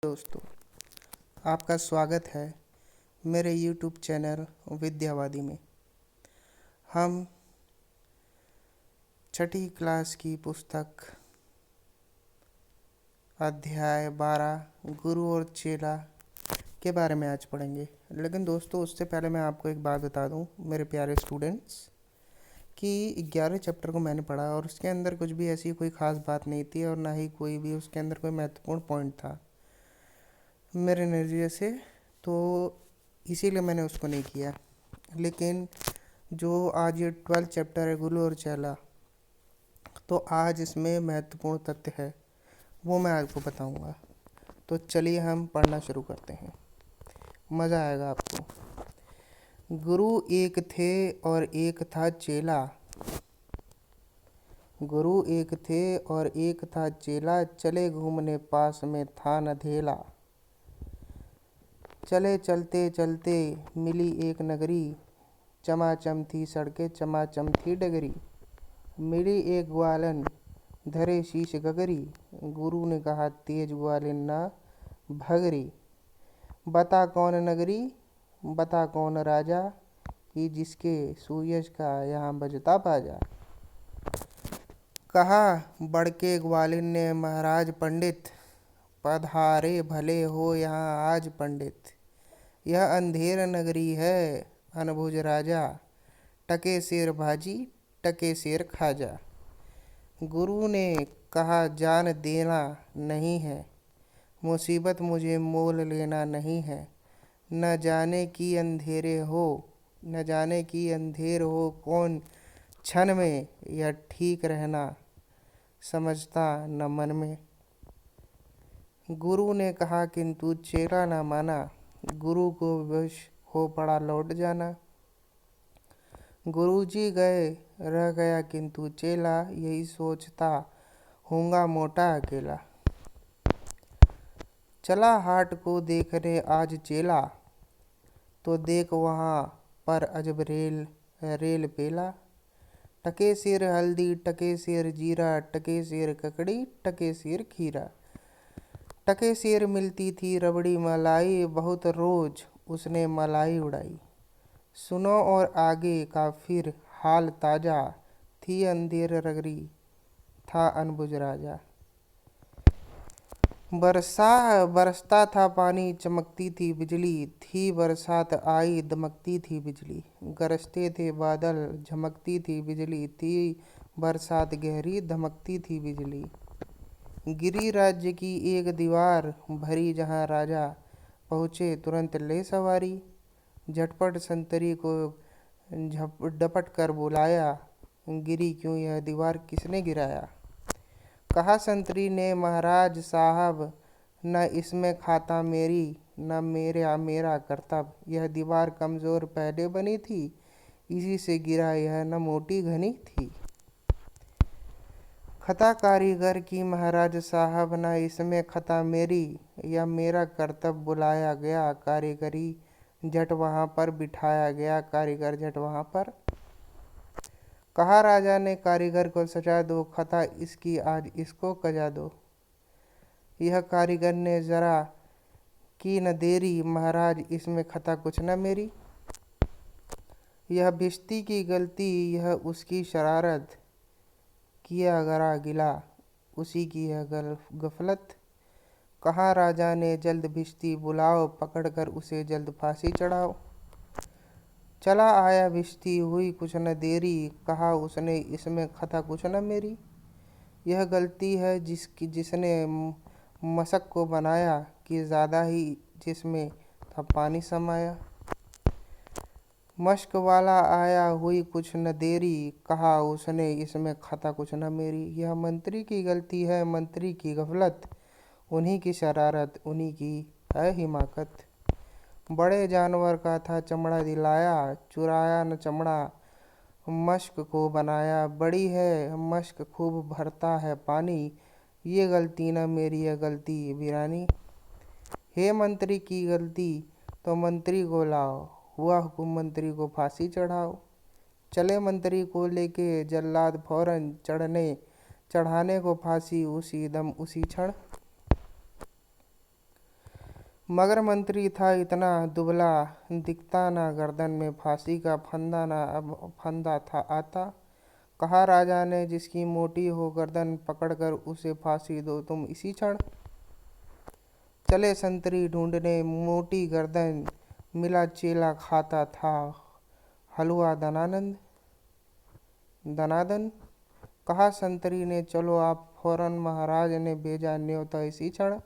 दोस्तों, आपका स्वागत है मेरे YouTube चैनल विद्यावादी में। हम छठी क्लास की पुस्तक अध्याय 12 गुरु और चेला के बारे में आज पढ़ेंगे। लेकिन दोस्तों, उससे पहले मैं आपको एक बात बता दूं मेरे प्यारे स्टूडेंट्स, कि 11 चैप्टर को मैंने पढ़ा और उसके अंदर कुछ भी ऐसी कोई ख़ास बात नहीं थी और ना ही कोई भी उसके अंदर कोई महत्वपूर्ण पॉइंट था मेरे नज़रिए से, तो इसीलिए मैंने उसको नहीं किया। लेकिन जो आज ये 12 चैप्टर है गुरु और चेला, तो आज इसमें महत्वपूर्ण तथ्य है, वो मैं आपको बताऊंगा। तो चलिए हम पढ़ना शुरू करते हैं, मज़ा आएगा आपको। गुरु एक थे और एक था चेला। गुरु एक थे और एक था चेला, चले घूमने पास में था नधेला। चले चलते चलते मिली एक नगरी, चमाचम थी सड़कें चमाचम थी डगरी। मिली एक ग्वालन धरे शीश गगरी, गुरु ने कहा तेज ग्वालिन ना भगरी। बता कौन नगरी बता कौन राजा, कि जिसके सूरज का यहाँ बजता बाजा। कहा बड़के ग्वालिन ने महाराज पंडित, पधारे भले हो यहाँ आज पंडित। यह अंधेर नगरी है अनबुझ राजा, टके शेर भाजी टके शेर खाजा। गुरु ने कहा जान देना नहीं है, मुसीबत मुझे मोल लेना नहीं है। न जाने की अंधेर हो कौन क्षण में, यह ठीक रहना समझता न मन में। गुरु ने कहा किंतु चेला न माना, गुरु को विवश हो पड़ा लौट जाना। गुरुजी गए रह गया किंतु चेला, यही सोचता होगा मोटा अकेला। चला हाट को देखने आज चेला, तो देख वहाँ पर अजब रेल पेला। टके शेर हल्दी टके शेर जीरा, टके शेर ककड़ी टके शेर खीरा। टके शेर मिलती थी रबड़ी मलाई, बहुत रोज उसने मलाई उड़ाई। सुनो और आगे का फिर हाल ताजा, थी अंधेर रगरी था अनबुझ राजा। बरसता था पानी चमकती थी बिजली, थी बरसात आई दमकती थी बिजली। गरजते थे बादल झमकती थी बिजली, थी बरसात गहरी धमकती थी बिजली। गिरी राज्य की एक दीवार भरी जहाँ राजा, पहुँचे तुरंत ले सवारी। झटपट संतरी को डपट कर बुलाया, गिरी क्यों यह दीवार किसने गिराया। कहा संतरी ने महाराज साहब, न इसमें खाता मेरी न मेरा करतब। यह दीवार कमज़ोर पहले बनी थी, इसी से गिरा यह न मोटी घनी थी। खता कारीगर की महाराज साहब, न इसमें खता मेरी या मेरा करतब। बुलाया गया कारीगरी झट वहाँ पर बिठाया गया, कारीगर झट वहाँ पर। कहा राजा ने कारीगर को सजा दो, खता इसकी आज इसको कजा दो। यह कारीगर ने जरा की न देरी, महाराज इसमें खता कुछ न मेरी। यह भिश्ती की गलती यह उसकी शरारत, किया गरा गिला उसी की यह गफलत। कहा राजा ने जल्द भिश्ती बुलाओ, पकड़कर उसे जल्द फांसी चढ़ाओ। चला आया भिश्ती हुई कुछ न देरी, कहा उसने इसमें खता कुछ न मेरी। यह गलती है जिसने मशक को बनाया, कि ज़्यादा ही जिसमें था पानी समाया। मशक वाला आया हुई कुछ न देरी, कहा उसने इसमें खता कुछ न मेरी। यह मंत्री की गलती है मंत्री की गफलत, उन्हीं की शरारत उन्हीं की है हिमाकत। बड़े जानवर का था चमड़ा दिलाया, चुराया न चमड़ा मशक को बनाया। बड़ी है मशक खूब भरता है पानी, ये गलती न मेरी यह गलती वीरानी। हे मंत्री की गलती तो मंत्री को लाओ, हुआ हुकुम मंत्री को फांसी चढ़ाओ। चले मंत्री को लेके जल्लाद फौरन, चढ़ाने को फांसी उसी दम उसी क्षण। मगर मंत्री था इतना दुबला, दिखता ना गर्दन में फांसी का फंदा ना अब फंदा था आता। कहा राजा ने, जिसकी मोटी हो गर्दन पकड़कर उसे फांसी दो तुम इसी क्षण। चले संतरी ढूंढने मोटी गर्दन, मिला चेला खाता था हलवा दनानंद दनादन। कहा संतरी ने, चलो आप फौरन, महाराज ने भेजा न्योता इसी क्षण।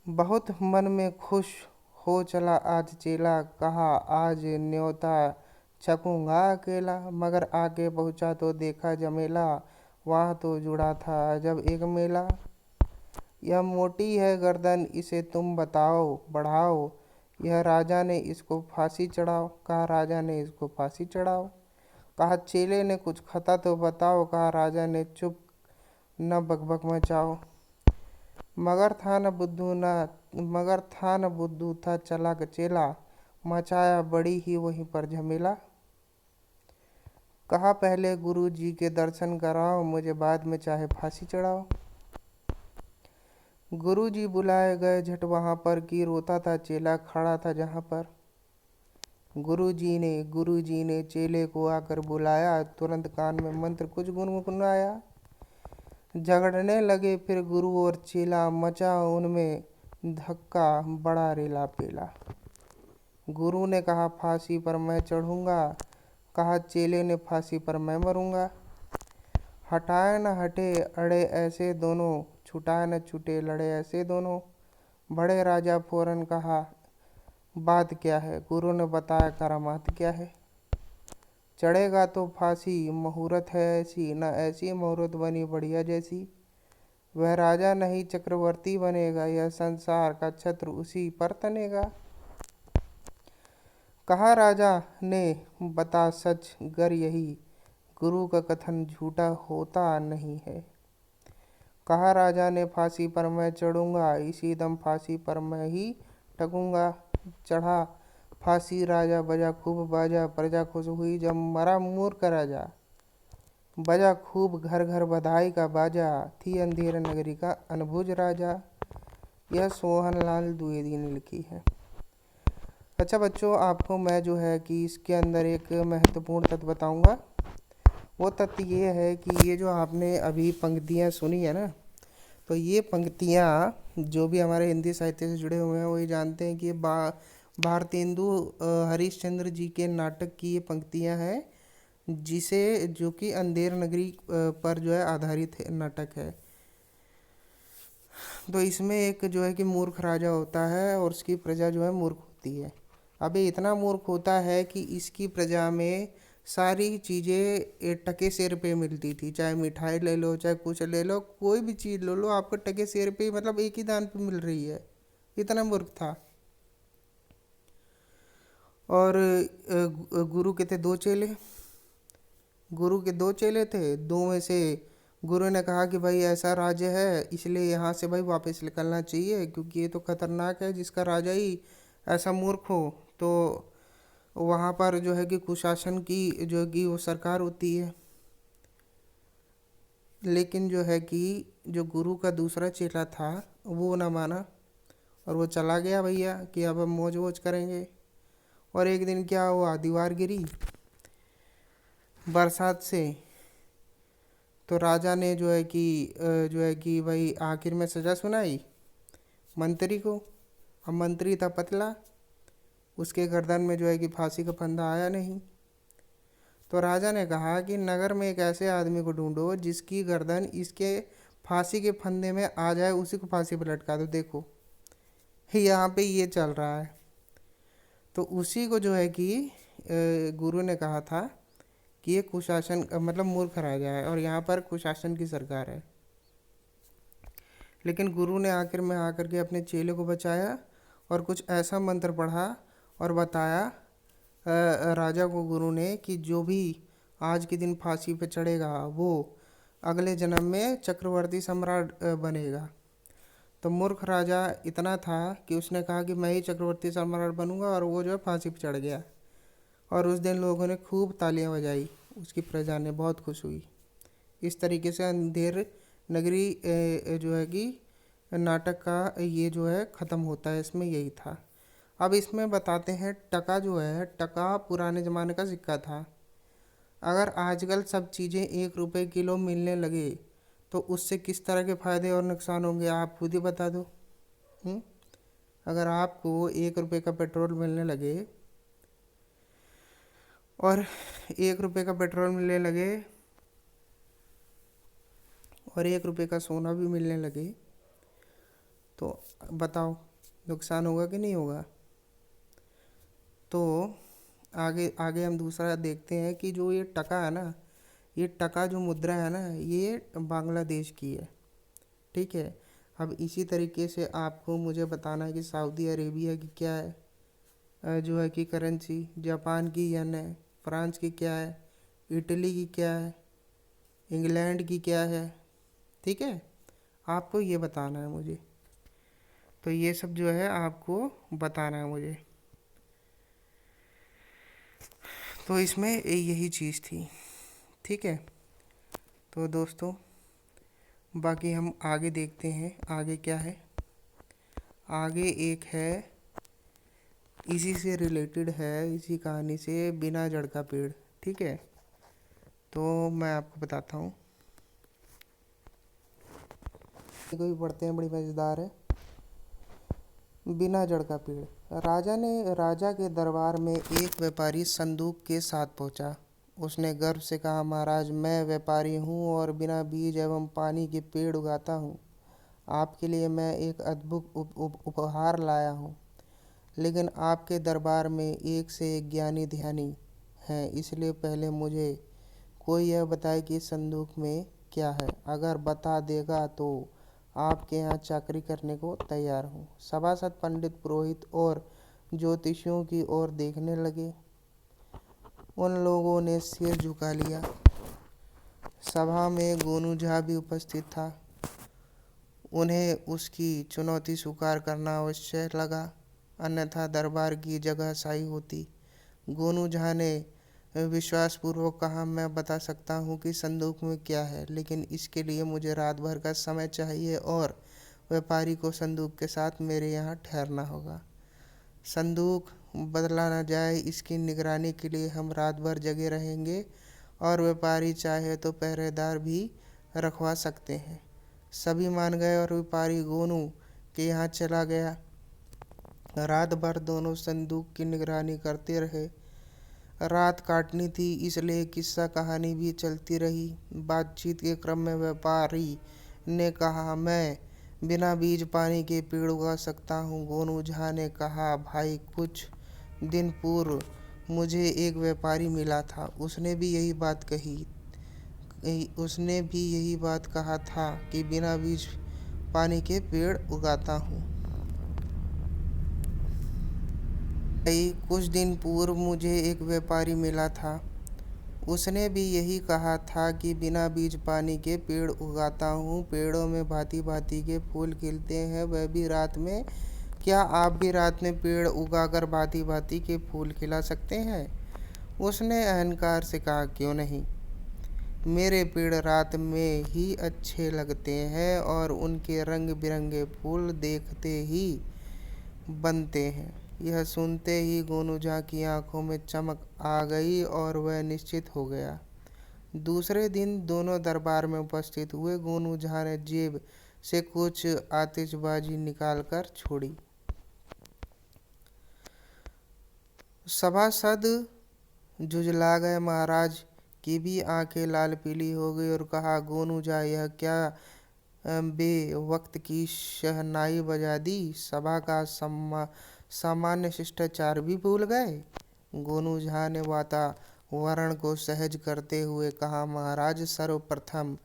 बहुत मन में खुश हो चला आज चेला, कहा आज न्योता छकूंगा अकेला। मगर आगे पहुंचा तो देखा जमेला, वहाँ तो जुड़ा था जब एक मेला। यह मोटी है गर्दन, इसे तुम बताओ बढ़ाओ, यह राजा ने इसको फांसी चढ़ाओ। कहा राजा ने इसको फांसी चढ़ाओ। कहा चेले ने, कुछ खता तो बताओ। कहा राजा ने, चुप न बकबक मचाओ। मगर था न बुद्धू था चालाक चेला, मचाया बड़ी ही वहीं पर झमेला। कहा पहले गुरु जी के दर्शन कराओ, मुझे बाद में चाहे फांसी चढ़ाओ। गुरु जी बुलाए गए झट वहाँ पर, की रोता था चेला खड़ा था जहाँ पर। गुरु जी ने चेले को आकर बुलाया, तुरंत कान में मंत्र कुछ गुनगुनाया। झगड़ने लगे फिर गुरु और चेला, मचा उनमें धक्का बड़ा रेला पेला। गुरु ने कहा फांसी पर मैं चढ़ूंगा, कहा चेले ने फांसी पर मैं मरूंगा। हटाए न हटे अड़े ऐसे दोनों, छुटाए न छूटे लड़े ऐसे दोनों। बड़े राजा फौरन कहा बात क्या है, गुरु ने बताया करामात क्या है। चढ़ेगा तो फांसी मुहूर्त है ऐसी, न ऐसी मुहूर्त बनी बढ़िया जैसी। वह राजा नहीं चक्रवर्ती बनेगा, यह संसार का छत्र उसी पर तनेगा। कहा राजा ने, बता सच गर यही, गुरु का कथन झूठा होता नहीं है। कहा राजा ने, फांसी पर मैं चढ़ूंगा, इसी दम फांसी पर मैं ही टकूंगा। चढ़ा फांसी राजा, बजा खूब बाजा, प्रजा खुश हुई जब मरा मूर्ख राजा। बजा खूब घर घर बधाई का बाजा, थी अंधेर नगरी का अनबुझ राजा। यह सोहनलाल द्विवेदी ने लिखी है। अच्छा बच्चों, आपको मैं जो है कि इसके अंदर एक महत्वपूर्ण तथ्य बताऊंगा। वो तथ्य ये है कि ये जो आपने अभी पंक्तियाँ सुनी है ना, तो ये पंक्तियाँ जो भी हमारे हिंदी साहित्य से जुड़े हुए हैं वो ये जानते हैं कि भारतेंदु हरिश्चंद्र जी के नाटक की ये पंक्तियाँ हैं, जो कि अंधेर नगरी पर जो है आधारित नाटक है। तो इसमें एक जो है कि मूर्ख राजा होता है और उसकी प्रजा जो है मूर्ख होती है। अब ये इतना मूर्ख होता है कि इसकी प्रजा में सारी चीज़ें टके सिर पे मिलती थी, चाहे मिठाई ले लो, चाहे कुछ ले लो, कोई भी चीज़ ले लो, आपको टके सिर पे मतलब एक ही दान पे मिल रही है। इतना मूर्ख था। और गुरु के थे दो चेले। गुरु के दो चेले थे, दो में से गुरु ने कहा कि भाई ऐसा राज्य है, इसलिए यहाँ से भाई वापस निकलना चाहिए, क्योंकि ये तो खतरनाक है। जिसका राजा ही ऐसा मूर्ख हो तो वहाँ पर जो है कि कुशासन की जो है कि वो सरकार होती है। लेकिन जो है कि जो गुरु का दूसरा चेला था वो ना माना और वो चला गया भैया कि अब हम मौज वोज करेंगे। और एक दिन क्या हुआ, दीवार गिरी बरसात से। तो राजा ने जो है कि भाई आखिर में सज़ा सुनाई मंत्री को। अब मंत्री था पतला, उसके गर्दन में जो है कि फांसी का फंदा आया नहीं। तो राजा ने कहा कि नगर में एक ऐसे आदमी को ढूंढो जिसकी गर्दन इसके फांसी के फंदे में आ जाए, उसी को फांसी पर लटका दो। देखो यहाँ पे ये चल रहा है। तो उसी को जो है कि गुरु ने कहा था कि ये कुशासन मतलब मूर्ख राजा है और यहाँ पर कुशासन की सरकार है। लेकिन गुरु ने आखिर में आकर के अपने चेले को बचाया और कुछ ऐसा मंत्र पढ़ा और बताया राजा को गुरु ने कि जो भी आज के दिन फांसी पे चढ़ेगा वो अगले जन्म में चक्रवर्ती सम्राट बनेगा। तो मूर्ख राजा इतना था कि उसने कहा कि मैं ही चक्रवर्ती सम्राट बनूंगा, और वो जो है फांसी पे चढ़ गया। और उस दिन लोगों ने खूब तालियां बजाई, उसकी प्रजा ने बहुत खुश हुई। इस तरीके से अंधेर नगरी जो है कि नाटक का ये जो है ख़त्म होता है, इसमें यही था। अब इसमें बताते हैं टका जो है, टका पुराने ज़माने का सिक्का था। अगर आजकल सब चीज़ें 1 रुपए किलो मिलने लगे तो उससे किस तरह के फ़ायदे और नुकसान होंगे, आप खुद ही बता दो। हम्म? अगर आपको 1 रुपए का पेट्रोल मिलने लगे और 1 रुपए का पेट्रोल मिलने लगे और 1 रुपए का सोना भी मिलने लगे, तो बताओ नुकसान होगा कि नहीं होगा। तो आगे आगे हम दूसरा देखते हैं कि जो ये टका है ना, ये टका जो मुद्रा है ना, ये बांग्लादेश की है। ठीक है। अब इसी तरीके से आपको मुझे बताना है कि सऊदी अरेबिया की क्या है, जो है कि करेंसी, जापान की येन है, फ्रांस की क्या है, इटली की क्या है, इंग्लैंड की क्या है। ठीक है, आपको ये बताना है मुझे। तो ये सब जो है आपको बताना है मुझे। तो इसमें यही चीज़ थी। ठीक है। तो दोस्तों बाकी हम आगे देखते हैं, आगे क्या है। आगे एक है, इसी से रिलेटेड है, इसी कहानी से, बिना जड़ का पेड़। ठीक है। तो मैं आपको बताता हूँ, को भी पढ़ते हैं, बड़ी मज़ेदार है। बिना जड़ का पेड़। राजा के दरबार में एक व्यापारी संदूक के साथ पहुंचा। उसने गर्व से कहा, महाराज, मैं व्यापारी हूँ और बिना बीज एवं पानी के पेड़ उगाता हूँ। आपके लिए मैं एक अद्भुत उपहार लाया हूँ। लेकिन आपके दरबार में एक से एक ज्ञानी ध्यानी हैं, इसलिए पहले मुझे कोई यह बताए कि संदूक में क्या है। अगर बता देगा तो आपके यहाँ चाकरी करने को तैयार हूँ। सभासद, पंडित, पुरोहित और ज्योतिषियों की ओर देखने लगे। उन लोगों ने सिर झुका लिया। सभा में गोनू झा भी उपस्थित था। उन्हें उसकी चुनौती स्वीकार करना आवश्यक लगा, अन्यथा दरबार की जगह शाही होती। गोनू झा ने विश्वासपूर्वक कहा, मैं बता सकता हूँ कि संदूक में क्या है, लेकिन इसके लिए मुझे रात भर का समय चाहिए और व्यापारी को संदूक के साथ मेरे यहाँ ठहरना होगा। संदूक बदला न जाए, इसकी निगरानी के लिए हम रात भर जगे रहेंगे और व्यापारी चाहे तो पहरेदार भी रखवा सकते हैं। सभी मान गए और व्यापारी गोनू के यहाँ चला गया। रात भर दोनों संदूक की निगरानी करते रहे। रात काटनी थी, इसलिए किस्सा कहानी भी चलती रही। बातचीत के क्रम में व्यापारी ने कहा, मैं बिना बीज पानी के पेड़ उगा सकता हूँ। गोनू झा ने कहा, भाई, कुछ दिन पूर्व मुझे एक व्यापारी मिला था, उसने भी यही बात कहा था कि बिना बीज पानी के पेड़ उगाता हूँ। कुछ दिन पूर्व मुझे एक व्यापारी मिला था, उसने भी यही कहा था कि बिना बीज पानी के पेड़ उगाता हूँ। पेड़ों में भांति भांति के फूल खिलते हैं, वह भी रात में। क्या आप भी रात में पेड़ उगाकर भांति भांति के फूल खिला सकते हैं? उसने अहंकार से कहा, क्यों नहीं, मेरे पेड़ रात में ही अच्छे लगते हैं और उनके रंग बिरंगे फूल देखते ही बनते हैं। यह सुनते ही गोनू झा की आंखों में चमक आ गई और वह निश्चित हो गया। दूसरे दिन दोनों दरबार में उपस्थित हुए। गोनू झा ने जेब से कुछ आतिशबाजी निकालकर छोड़ी। सभासद झुंझला गए। महाराज की भी आंखें लाल पीली हो गई और कहा, गोनू झा, यह क्या बेवक्त की शहनाई बजा दी, सभा का सामान्य शिष्टाचार भी भूल गए। गोनू झा ने वातावरण को सहज करते हुए कहा, महाराज, सर्वप्रथम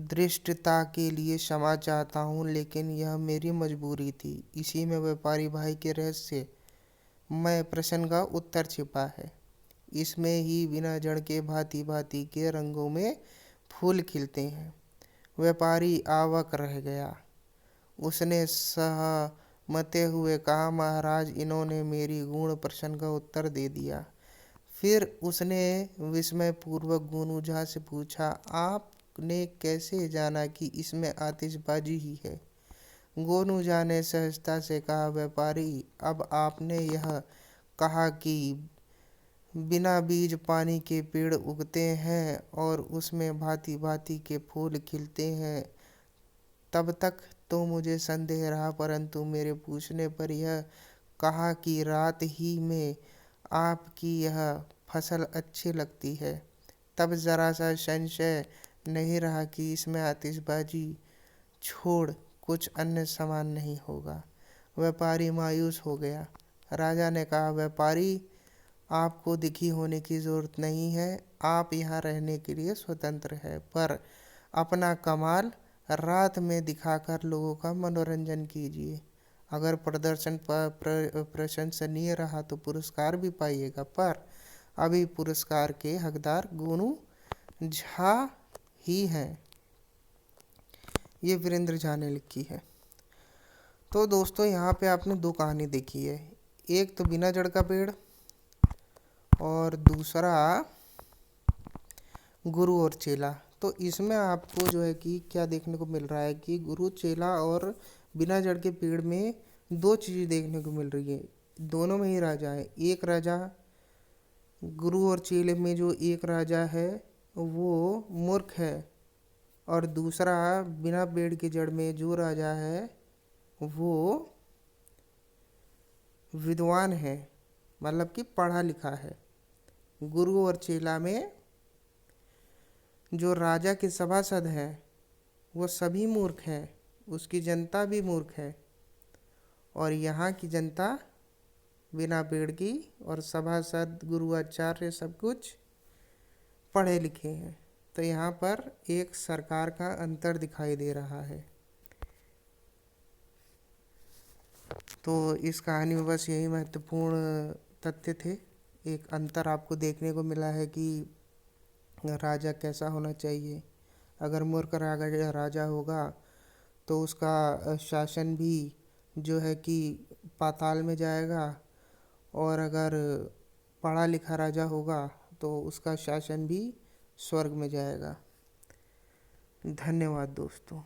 धृष्टता के लिए क्षमा चाहता हूँ, लेकिन यह मेरी मजबूरी थी। इसी में व्यापारी भाई के रहस्य मैं प्रश्न का उत्तर छिपा है। इसमें ही बिना जड़ के भांति भांति के रंगों में फूल खिलते हैं। व्यापारी अवाक रह गया। उसने सहमते हुए कहा, महाराज, इन्होंने मेरी गूढ़ प्रश्न का उत्तर दे दिया। फिर उसने विस्मयपूर्वक गोनू झा से पूछा, आपने कैसे जाना कि इसमें आतिशबाजी ही है? गोनू जाने सहजता से कहा, व्यापारी अब आपने यह कहा कि बिना बीज पानी के पेड़ उगते हैं और उसमें भांति भांति के फूल खिलते हैं, तब तक तो मुझे संदेह रहा, परंतु मेरे पूछने पर यह कहा कि रात ही में आपकी यह फसल अच्छी लगती है, तब जरा सा संशय नहीं रहा कि इसमें आतिशबाजी छोड़ कुछ अन्य सामान नहीं होगा। व्यापारी मायूस हो गया। राजा ने कहा, व्यापारी आपको दुखी होने की जरूरत नहीं है, आप यहाँ रहने के लिए स्वतंत्र है, पर अपना कमाल रात में दिखाकर लोगों का मनोरंजन कीजिए। अगर प्रदर्शन प्रशंसनीय रहा तो पुरस्कार भी पाइएगा, पर अभी पुरस्कार के हकदार गोनू झा ही हैं। ये वीरेंद्र झा ने लिखी है। तो दोस्तों यहाँ पे आपने दो कहानी देखी है, एक तो बिना जड़ का पेड़ और दूसरा गुरु और चेला। तो इसमें आपको जो है कि क्या देखने को मिल रहा है कि गुरु चेला और बिना जड़ के पेड़ में दो चीज़ें देखने को मिल रही है। दोनों में ही राजा है। एक राजा गुरु और चेले में जो एक राजा है वो मूर्ख है, और दूसरा बिना पेड़ की जड़ में जो राजा है वो विद्वान है, मतलब कि पढ़ा लिखा है। गुरु और चेला में जो राजा के सभासद है वो सभी मूर्ख हैं, उसकी जनता भी मूर्ख है, और यहाँ की जनता बिना पेड़ की और सभासद गुरु आचार्य सब कुछ पढ़े लिखे हैं। तो यहाँ पर एक सरकार का अंतर दिखाई दे रहा है। तो इस कहानी में बस यही महत्वपूर्ण तथ्य थे। एक अंतर आपको देखने को मिला है कि राजा कैसा होना चाहिए। अगर मूर्ख राजा होगा तो उसका शासन भी जो है कि पाताल में जाएगा, और अगर पढ़ा लिखा राजा होगा तो उसका शासन भी स्वर्ग में जाएगा। धन्यवाद दोस्तों।